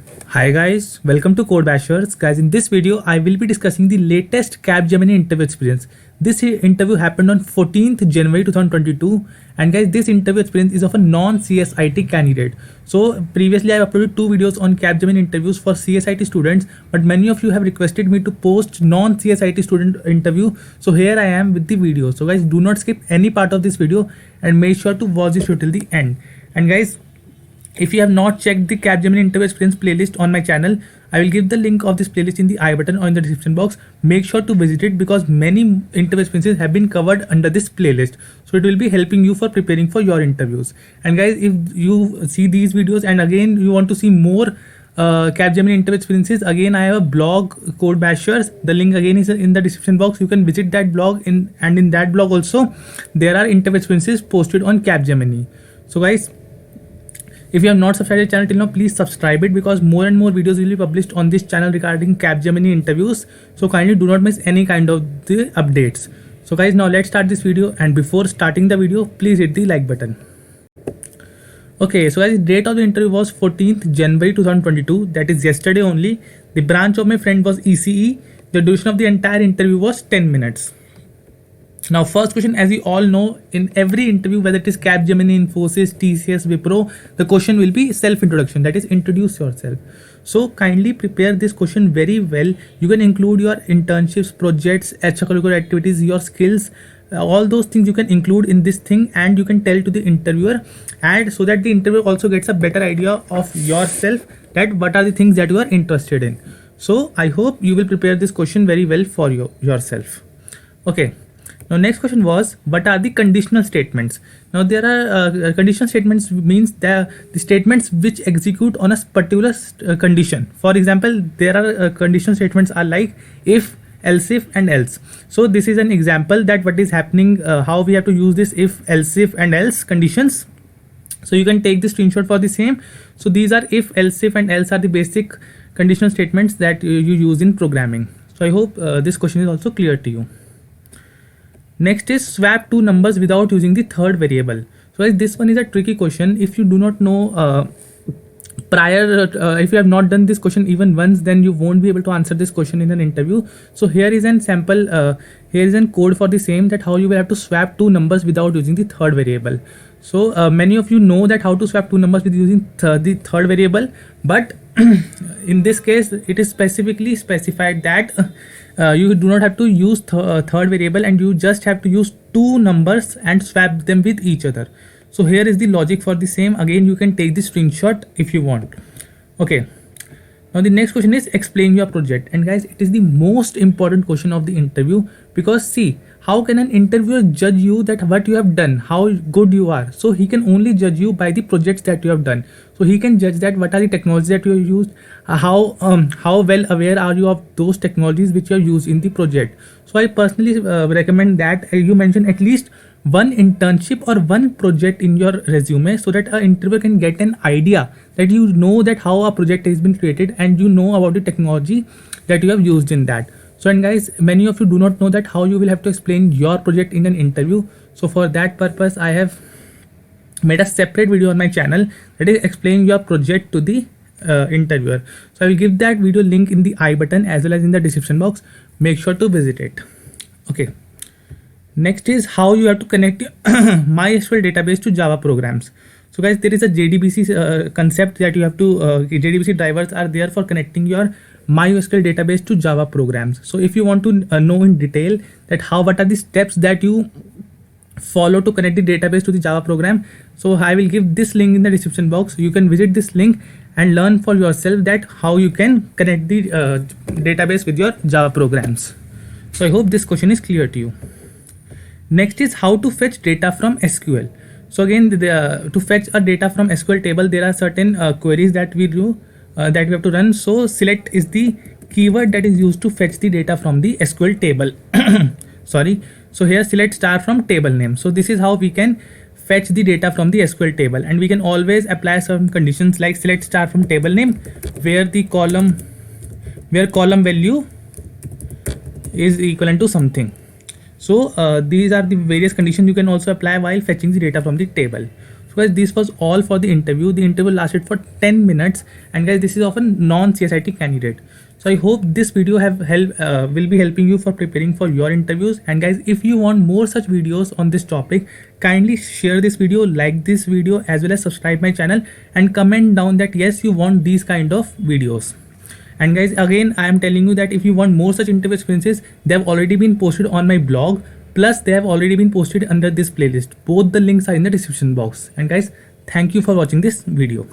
Hi guys, welcome to Code Bashers. Guys, in this video, I will be discussing the latest Capgemini interview experience. This interview happened on 14th January 2022, and guys, this interview experience is of a non-CSIT candidate. So previously, I uploaded two videos on Capgemini interviews for CSIT students, but many of you have requested me to post non-CSIT student interview. So here I am with the video. So guys, do not skip any part of this video and make sure to watch this video till the end. And guys, if you have not checked the Capgemini interview experience playlist on my channel, I will give the link of this playlist in the I button or in the description box. Make sure to visit it because many interview experiences have been covered under this playlist. So it will be helping you for preparing for your interviews. And guys, if you see these videos and again you want to see more Capgemini interview experiences, again I have a blog, Code Bashers. The link again is in the description box. You can visit that blog and in that blog also there are interview experiences posted on Capgemini. So guys, if you have not subscribed to the channel till now, please subscribe it because more and more videos will be published on this channel regarding Capgemini interviews. So kindly do not miss any kind of the updates. So guys, now let's start this video, and before starting the video, please hit the like button. Okay, so guys, the date of the interview was 14th January 2022. That is yesterday only. The branch of my friend was ECE. The duration of the entire interview was 10 minutes. Now, first question, as you all know, in every interview, whether it is Capgemini, Infosys, TCS, Wipro, the question will be self-introduction, that is, introduce yourself. So kindly prepare this question very well. You can include your internships, projects, extracurricular activities, your skills, all those things you can include in this thing, and you can tell to the interviewer, and so that the interviewer also gets a better idea of yourself, that what are the things that you are interested in. So I hope you will prepare this question very well for yourself. Okay. Now next question was, what are the conditional statements? Now there are conditional statements means the statements which execute on a particular condition. For example, there are conditional statements are like if, else if and else. So this is an example that what is happening, how we have to use this if, else if and else conditions. So you can take the screenshot for the same. So these are if, else if and else are the basic conditional statements that you use in programming. So I hope this question is also clear to you. Next is swap two numbers without using the third variable. So guys, this one is a tricky question. If you do not know if you have not done this question even once, then you won't be able to answer this question in an interview. So here is an sample, here is a code for the same, that how you will have to swap two numbers without using the third variable. So many of you know that how to swap two numbers with using the third variable, but in this case it is specifically specified that you do not have to use third variable, and you just have to use two numbers and swap them with each other. So here is the logic for the same. Again, you can take the screenshot if you want. Okay. Now the next question is explain your project, and guys, it is the most important question of the interview, because see, how can an interviewer judge you that what you have done, how good you are? So he can only judge you by the projects that you have done. So he can judge that what are the technologies that you have used, how well aware are you of those technologies which you have used in the project. So I personally recommend that you mention at least one internship or one project in your resume, so that an interviewer can get an idea that you know that how a project has been created and you know about the technology that you have used in that. So and guys, many of you do not know that how you will have to explain your project in an interview. So for that purpose, I have made a separate video on my channel that is explain your project to the interviewer. So I will give that video link in the I button as well as in the description box. Make sure to visit it. Okay. Next is how you have to connect your MySQL database to Java programs. So guys, there is a JDBC concept that you have to, JDBC drivers are there for connecting your MySQL database to Java programs. So if you want to know in detail that what are the steps that you follow to connect the database to the Java program, so I will give this link in the description box. You can visit this link and learn for yourself that how you can connect the database with your Java programs. So I hope this question is clear to you. Next is how to fetch data from SQL. So again, to fetch a data from SQL table, there are certain queries that we do that we have to run. So select is the keyword that is used to fetch the data from the SQL table. Sorry. So here select star from table name. So this is how we can fetch the data from the SQL table, and we can always apply some conditions like select star from table name where column value is equivalent to something. So these are the various conditions you can also apply while fetching the data from the table. So guys, this was all for the interview. The interview lasted for 10 minutes, and guys, this is of a non-CSIT candidate. So I hope this video will be helping you for preparing for your interviews. And guys, if you want more such videos on this topic, kindly share this video, like this video, as well as subscribe my channel and comment down that yes, you want these kind of videos. And guys, again, I am telling you that if you want more such interview experiences, they have already been posted on my blog. Plus, they have already been posted under this playlist. Both the links are in the description box. And guys, thank you for watching this video.